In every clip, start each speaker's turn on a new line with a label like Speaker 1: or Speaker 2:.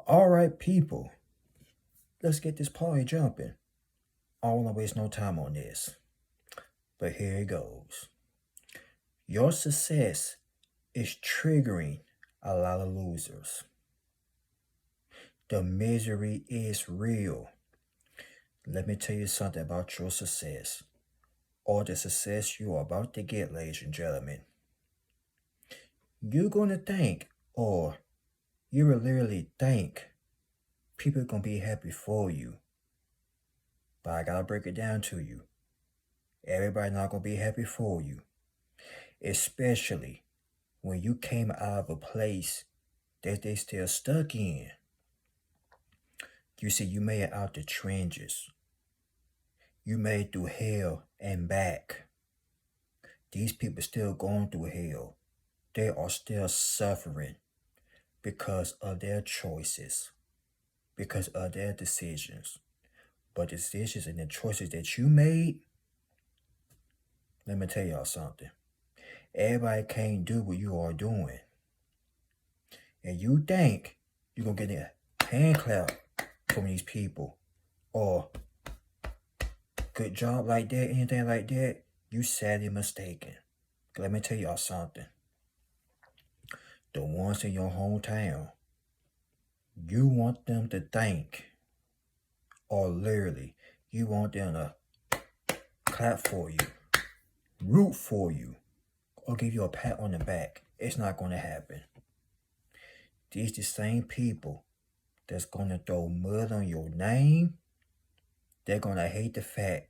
Speaker 1: All right, people, let's get this party jumping. I don't want to waste no time on this, but here it goes. Your success is triggering a lot of losers. The misery is real. Let me tell you something about your success, or the success you are about to get, ladies and gentlemen. You're going to think, or you will literally think, people are going to be happy for you. But I gotta break it down to you. Everybody not going to be happy for you. Especially when you came out of a place that they still stuck in. You see, you made it out the trenches. You made it through hell and back. These people still going through hell. They are still suffering because of their choices, because of their decisions. But the decisions and the choices that you made, let me tell y'all something. Everybody can't do what you are doing. And you think you're going to get a hand clap from these people, or good job like that, anything like that, you sadly mistaken. Let me tell y'all something. The ones in your hometown, you want them to think, or literally, you want them to clap for you, root for you, or give you a pat on the back. It's not going to happen. These the same people that's going to throw mud on your name. They're going to hate the fact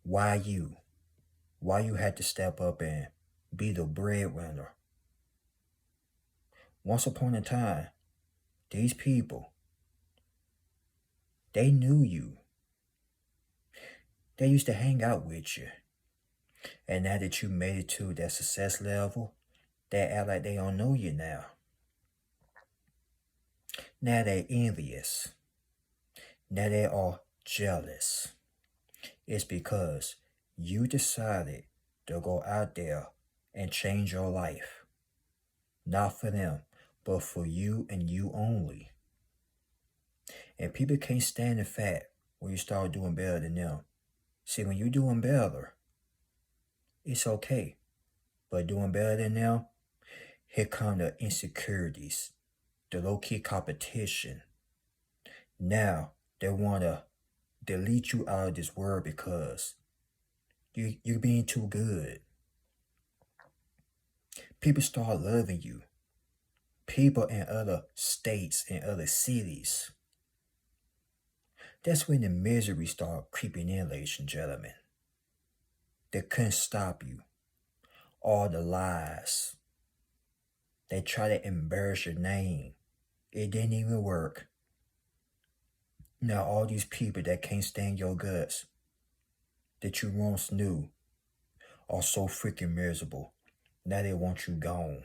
Speaker 1: why you had to step up and be the breadwinner. Once upon a time, these people, they knew you. They used to hang out with you. And now that you made it to that success level, they act like they don't know you now. Now they're envious. Now they are jealous. It's because you decided to go out there and change your life. Not for them, but for you and you only. And people can't stand the fact when you start doing better than them. See, when you're doing better, it's okay. But doing better than them, here come the insecurities, the low-key competition. Now, they want to delete you out of this world because you're being too good. People start loving you. People in other states and other cities. That's when the misery started creeping in, ladies and gentlemen. They couldn't stop you. All the lies. They try to embarrass your name. It didn't even work. Now all these people that can't stand your guts, that you once knew, are so freaking miserable. Now they want you gone.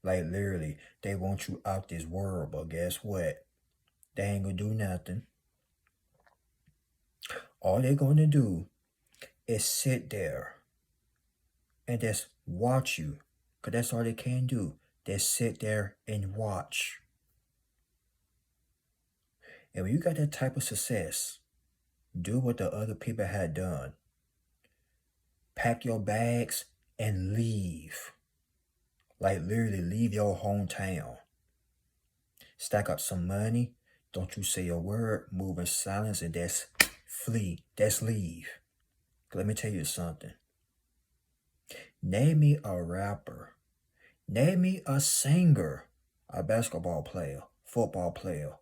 Speaker 1: Like literally, they want you out this world, but guess what? They ain't gonna do nothing. All they're gonna do is sit there and just watch you, because that's all they can do. They sit there and watch. And when you got that type of success, do what the other people had done. Pack your bags and leave. Like literally leave your hometown. Stack up some money. Don't you say a word. Move in silence and that's flee. That's leave. Let me tell you something. Name me a rapper. Name me a singer, a basketball player, football player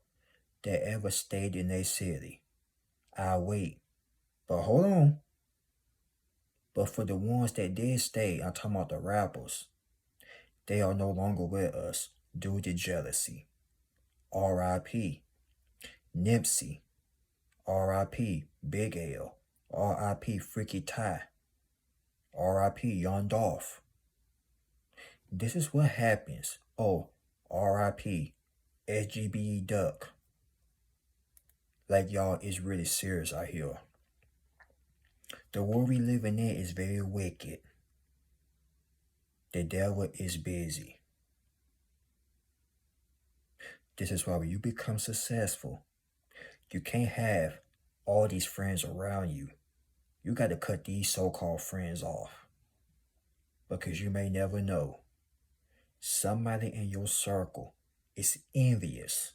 Speaker 1: that ever stayed in their city. I'll wait. But hold on. But for the ones that did stay, I'm talking about the rappers, they are no longer with us due to jealousy. R.I.P. Nipsey. R.I.P. Big L. R.I.P. Freaky Ty. R.I.P. Young Dolph. This is what happens. Oh, R.I.P. SGBE Duck. Like y'all is really serious out here. The world we living in is very wicked. The devil is busy. This is why when you become successful, you can't have all these friends around you. You got to cut these so-called friends off because you may never know. Somebody in your circle is envious.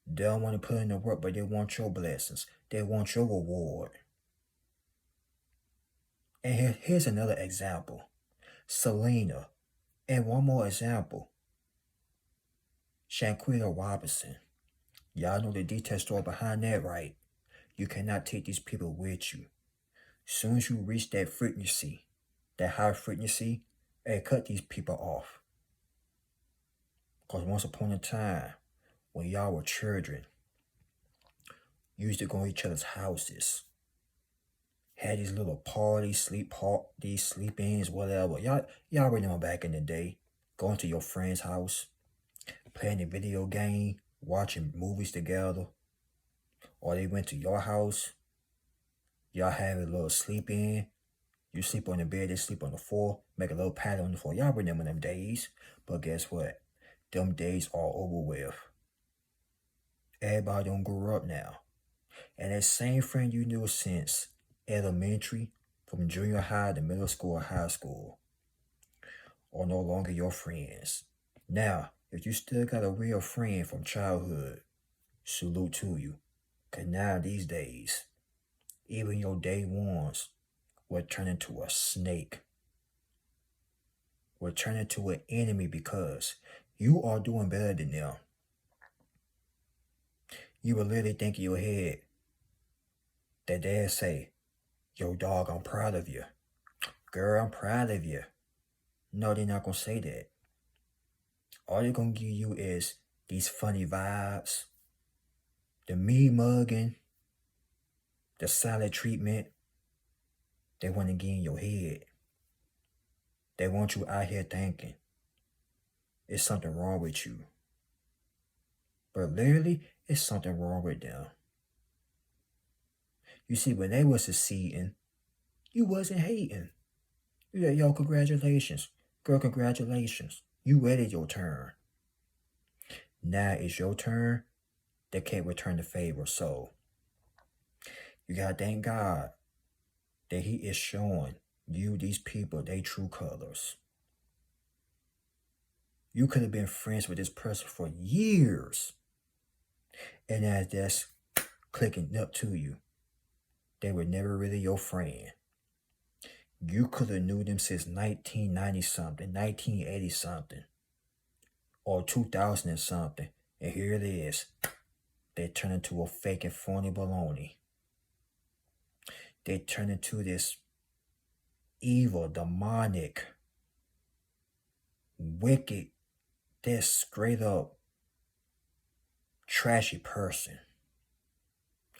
Speaker 1: They don't want to put in the work, but they want your blessings. They want your reward. And here's another example. Selena. And one more example. Shanquita Robinson. Y'all know the detailed story behind that, right? You cannot take these people with you. Soon as you reach that frequency, that high frequency, hey, cut these people off. Because once upon a time, when y'all were children, you used to go to each other's houses. Had these little parties, sleep-ins, whatever. Y'all remember back in the day, going to your friend's house, playing a video game, watching movies together. Or they went to your house, y'all have a little sleep-in. You sleep on the bed, they sleep on the floor, make a little pattern on the floor. Y'all remember them days. But guess what? Them days are over with. Everybody don't grow up now. And that same friend you knew since elementary, from junior high to middle school or high school, are no longer your friends. Now, if you still got a real friend from childhood, salute to you. Because now these days, even your day ones will turn into a snake. Will turn into an enemy because you are doing better than them. You will literally think in your head that they'll say, yo, dog, I'm proud of you. Girl, I'm proud of you. No, they're not going to say that. All they're going to give you is these funny vibes, the me mugging, the silent treatment. They want to get in your head. They want you out here thinking it's something wrong with you. But literally, it's something wrong with them. You see, when they were succeeding, you wasn't hating. You said, yo, congratulations. Girl, congratulations. You waited your turn. Now it's your turn. They can't return the favor. So, you got to thank God that He is showing you, these people, their true colors. You could have been friends with this person for years. And as that's clicking up to you, they were never really your friend. You could have knew them since 1990 something, 1980 something, or 2000 and something. And here it is. They turn into a fake and phony baloney. They turn into this evil, demonic, wicked, this straight up trashy person.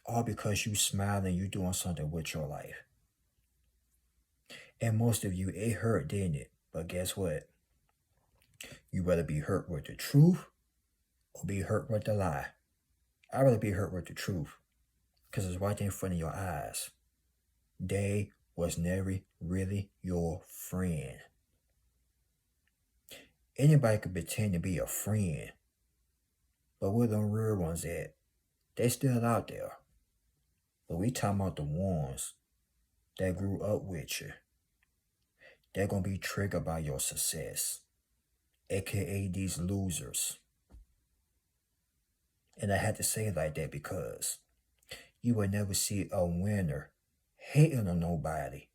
Speaker 1: All because you smiling, you doing something with your life. And most of you, it hurt, didn't it? But guess what? You rather be hurt with the truth or be hurt with the lie. I'd rather be hurt with the truth because it's right there in front of your eyes. They was never really your friend. Anybody could pretend to be a friend, but where them real ones at? They still out there. But we talking about the ones that grew up with you. They're going to be triggered by your success, aka these losers. And I had to say it like that because you will never see a winner hating on nobody.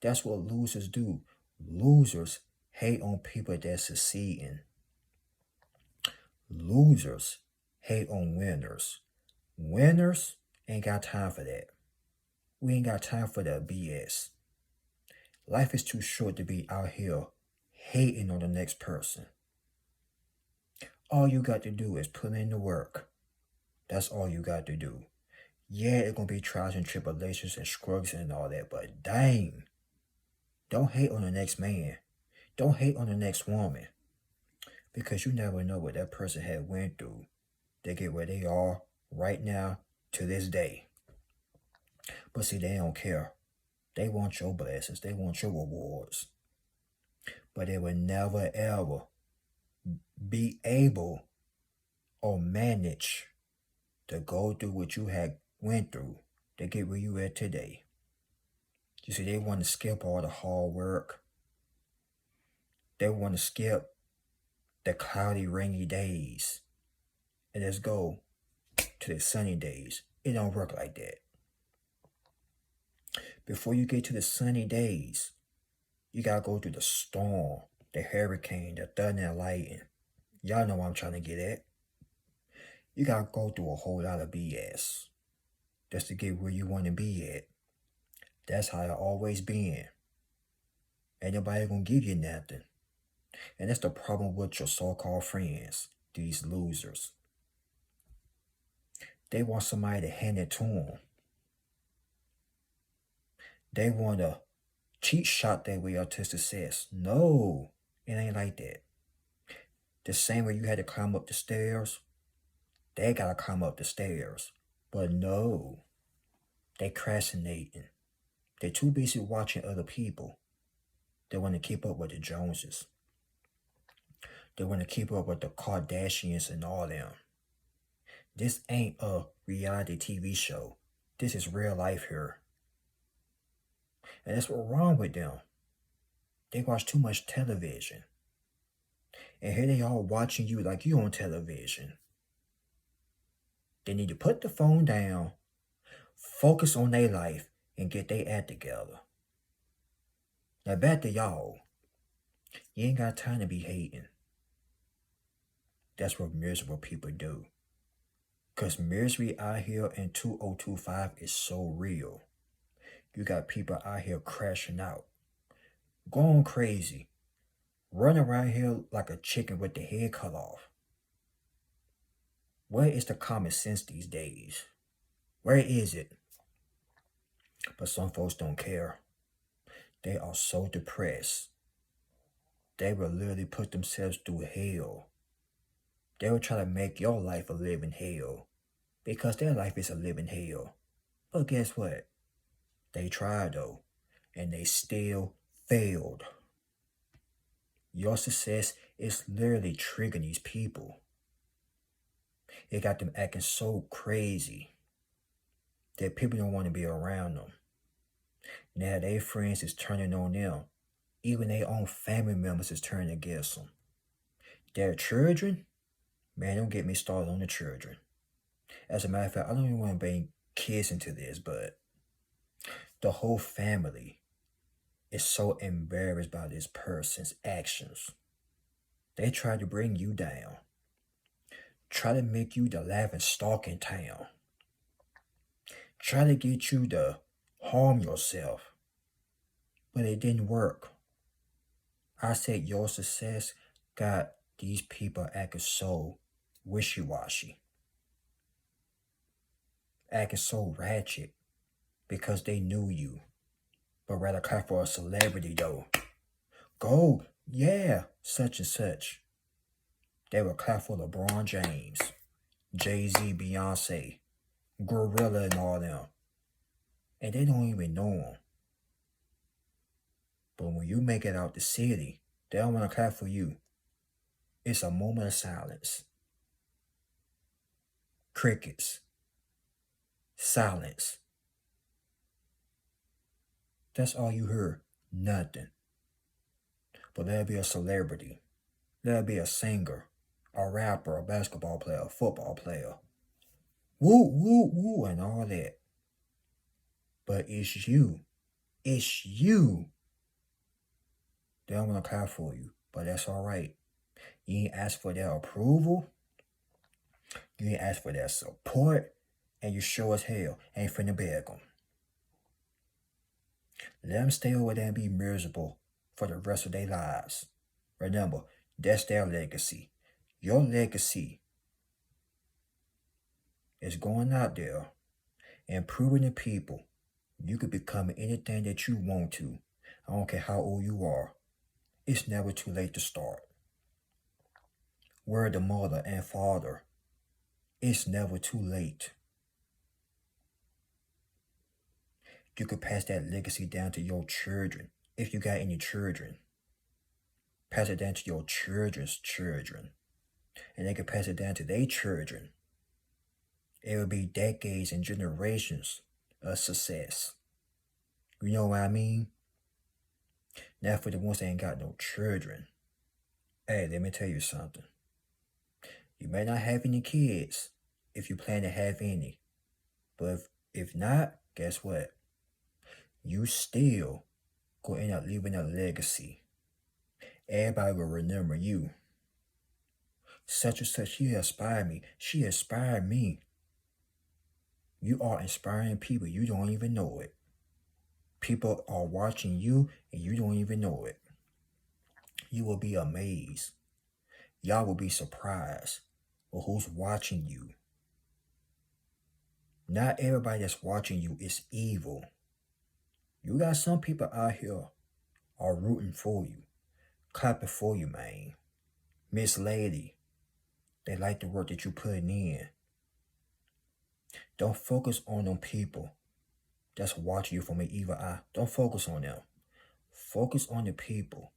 Speaker 1: That's what losers do. Losers hate on people that's succeeding. Losers hate on winners. Winners ain't got time for that. We ain't got time for that BS. Life is too short to be out here hating on the next person. All you got to do is put in the work. That's all you got to do. Yeah, it's going to be trials and tribulations and struggles and all that, but dang, don't hate on the next man. Don't hate on the next woman. Because you never know what that person had went through. They get where they are right now to this day. But see, they don't care. They want your blessings. They want your rewards. But they will never, ever be able or manage to go through what you had went through to get where you at today. You see, they want to skip all the hard work. They want to skip the cloudy, rainy days and let's go to the sunny days. It don't work like that. Before you get to the sunny days, you gotta go through the storm, the hurricane, the thunder and lightning. Y'all know what I'm trying to get at. You gotta go through a whole lot of BS just to get where you want to be at. That's how it always been. Ain't nobody gonna give you nothing. And that's the problem with your so-called friends, these losers. They want somebody to hand it to them. They want to cheat shot their way up to success. No, it ain't like that. The same way you had to climb up the stairs, they gotta climb up the stairs. But no, they crashinating. They're too busy watching other people. They want to keep up with the Joneses. They want to keep up with the Kardashians and all them. This ain't a reality TV show. This is real life here. And that's what's wrong with them. They watch too much television. And here they all watching you like you on television. They need to put the phone down, focus on their life, and get their act together. Now back to y'all. You ain't got time to be hating. That's what miserable people do. Because misery out here in 2025 is so real. You got people out here crashing out, going crazy, running around here like a chicken with the head cut off. Where is the common sense these days? Where is it? But some folks don't care. They are so depressed. They will literally put themselves through hell. They will try to make your life a living hell because their life is a living hell. But guess what? They tried though, and they still failed. Your success is literally triggering these people. It got them acting so crazy that people don't want to be around them. Now their friends is turning on them. Even their own family members is turning against them. Their children, man, don't get me started on the children. As a matter of fact, I don't even want to bring kids into this, but the whole family is so embarrassed by this person's actions. They try to bring you down. Try to make you the laughing stock in town. Try to get you to harm yourself. But it didn't work. I said your success got these people acting so wishy-washy. Acting so ratchet because they knew you. But rather clap for a celebrity though. Go, yeah, such and such. They would clap for LeBron James, Jay-Z, Beyonce, Gorilla and all them. And they don't even know them. But when you make it out the city, they don't want to clap for you. It's a moment of silence. Crickets. Silence. That's all you hear. Nothing. But there'll be a celebrity. There'll be a singer, a rapper, a basketball player, a football player. Woo, woo, woo, and all that. But it's you. It's you. They don't want to clap for you, but that's all right. You ain't ask for their approval. You ain't ask for their support. And you sure as hell ain't finna beg them. Let them stay over there and be miserable for the rest of their lives. Remember, that's their legacy. Your legacy is going out there and proving to people you could become anything that you want to. I don't care how old you are. It's never too late to start. Word the mother and father. It's never too late. You could pass that legacy down to your children, if you got any children. Pass it down to your children's children. and they can pass it down to their children. It will be decades and generations of success. You know what I mean? Now for the ones that ain't got no children. Hey, let me tell you something. You may not have any kids if you plan to have any. But if not, guess what? You still gonna end up leaving a legacy. Everybody will remember you. Such and such, she inspired me. She inspired me. You are inspiring people. You don't even know it. People are watching you and you don't even know it. You will be amazed. Y'all will be surprised with who's watching you. Not everybody that's watching you is evil. You got some people out here are rooting for you, clapping for you, man. Miss Lady, they like the work that you putting in. Don't focus on them people that's watching you from an evil eye. Don't focus on them. Focus on the people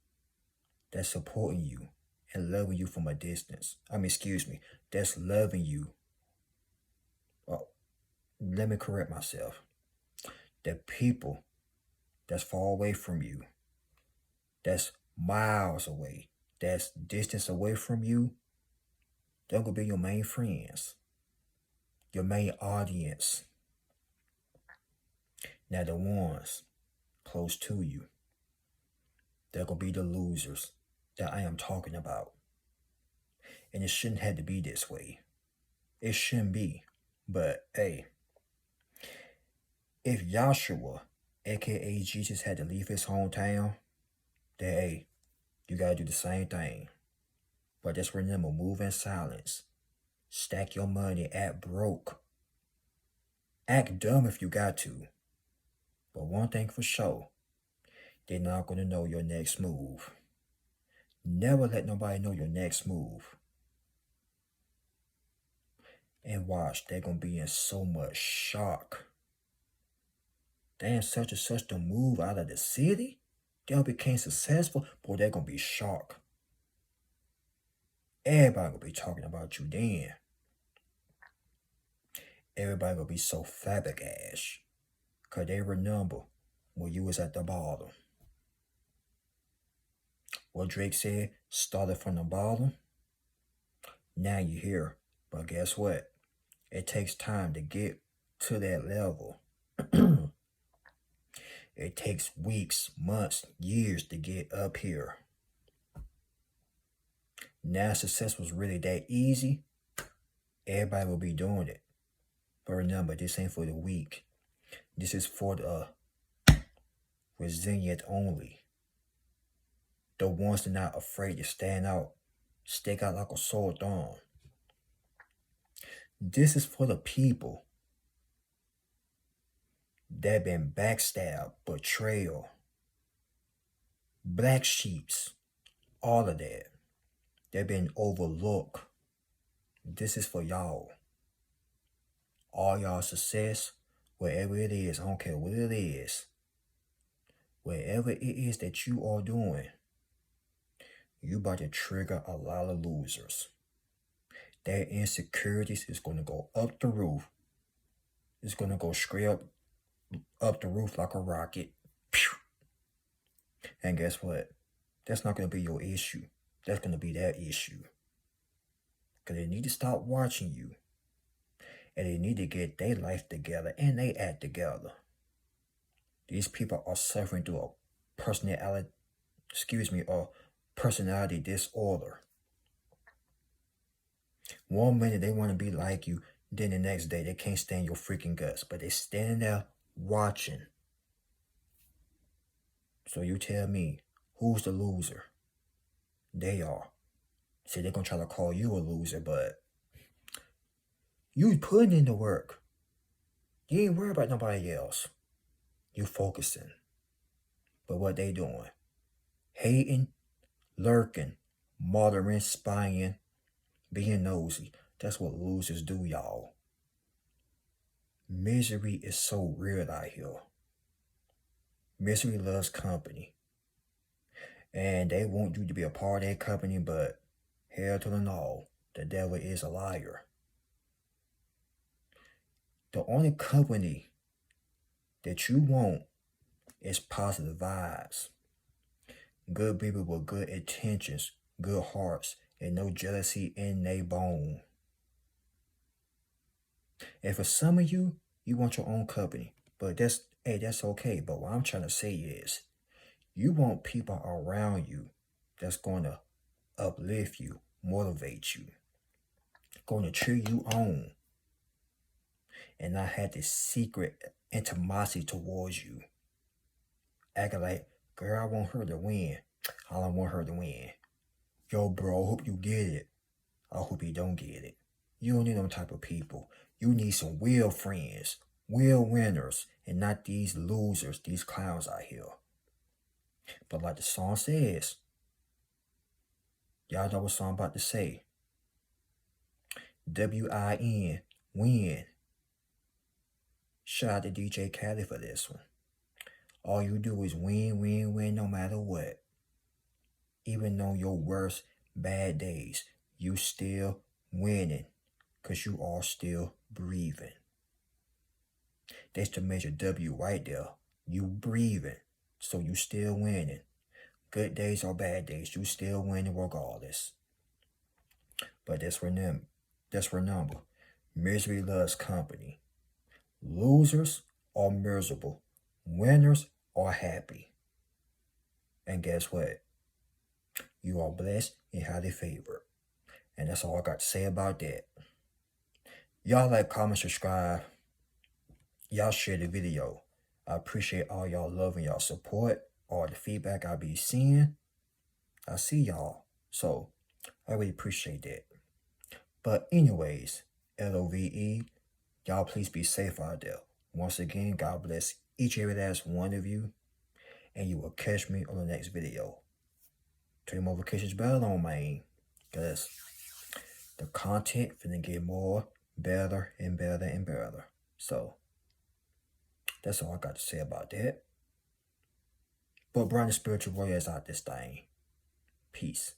Speaker 1: that's supporting you and loving you from a distance. That's loving you. Oh, let me correct myself. The people that's far away from you, that's miles away, that's distance away from you, they're going to be your main friends, your main audience. Now the ones close to you, they're going to be the losers that I am talking about. And it shouldn't have to be this way. It shouldn't be. But hey, if Joshua, aka Jesus, had to leave his hometown, then hey, you gotta do the same thing. But just remember, move in silence. Stack your money, act broke. Act dumb if you got to. But one thing for sure, they're not gonna know your next move. Never let nobody know your next move. And watch, they're gonna be in so much shock. Damn, such and such to move out of the city? They became successful, boy, they're gonna be shocked. Everybody gonna be talking about you then. Everybody gonna be so flabbergasted, cause they remember when you was at the bottom. What Drake said, started from the bottom. Now you're here, but guess what? It takes time to get to that level. It takes weeks, months, years to get up here. Now success was really that easy, everybody will be doing it. But remember, this ain't for the weak. This is for the resilient only. The ones that are not afraid to stand out, stick out like a sore thumb. This is for the people that been backstabbed, betrayal, black sheeps, all of that. They've been overlooked. This is for y'all. All y'all success, wherever it is, I don't care what it is, wherever it is that you are doing, you about to trigger a lot of losers. Their insecurities is going to go up the roof. It's going to go straight up the roof like a rocket. Pew! And guess what? That's not going to be your issue. That's going to be their issue. Because they need to stop watching you. And they need to get their life together and they act together. These people are suffering through a personality disorder. One minute they want to be like you, then the next day they can't stand your freaking guts, but they standing there watching. So you tell me, who's the loser? They are. See, they're going to try to call you a loser, but you putting in the work. You ain't worried about nobody else. You focusing. But what they doing? Hating, lurking, mothering, spying, being nosy. That's what losers do, y'all. Misery is so real out here. Misery loves company. And they want you to be a part of their company, but hell to the no. the devil is a liar. The only company that you want is positive vibes. Good people with good intentions, good hearts, and no jealousy in they bone. And for some of you, you want your own company. But that's okay. But what I'm trying to say is, you want people around you that's going to uplift you, motivate you, going to cheer you on, and not have this secret intimacy towards you. Acting like, girl, I want her to win. I don't want her to win. Yo, bro, I hope you get it. I hope you don't get it. You don't need them type of people. You need some real friends, real winners, and not these losers, these clowns out here. But like the song says, y'all know what song I'm about to say. W-I-N, win. Shout out to DJ Khaled for this one. All you do is win, win, win no matter what. Even on your worst bad days, you still winning because you are still breathing. That's the major W right there. You breathing, so you still winning. Good days or bad days, you still winning regardless. But that's remember, misery loves company. Losers are miserable. Winners are happy. And guess what? You are blessed and highly favored. And that's all I got to say about that. Y'all like, comment, subscribe. Y'all share the video. I appreciate all y'all love and y'all support. All the feedback I be seeing. I see y'all. So, I really appreciate that. But anyways, LOVE, y'all please be safe out there. Once again, God bless each and every last one of you. And you will catch me on the next video. Turn your notifications bell on, man. Because the content finna get more, better, and better, and better. So, that's all I got to say about that. But Brian the Spiritual Warrior is out this thing. Peace.